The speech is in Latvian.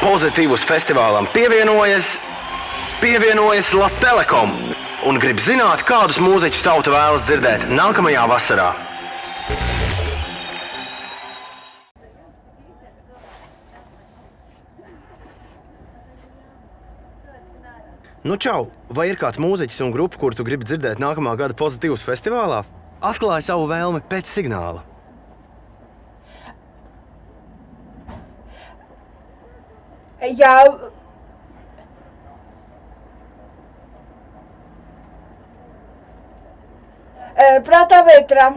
Pozitīvus festivālam pievienojas Latelekom un grib zināt, kādus mūziķus tauta vēlas dzirdēt nākamajā vasarā. Nu čau, vai ir kāds mūziķis un grupa, kuru tu gribi dzirdēt nākamā gada Pozitīvus festivālā? Atklāj savu vēlmi pēc signāla. Jā. Prātā vētrā.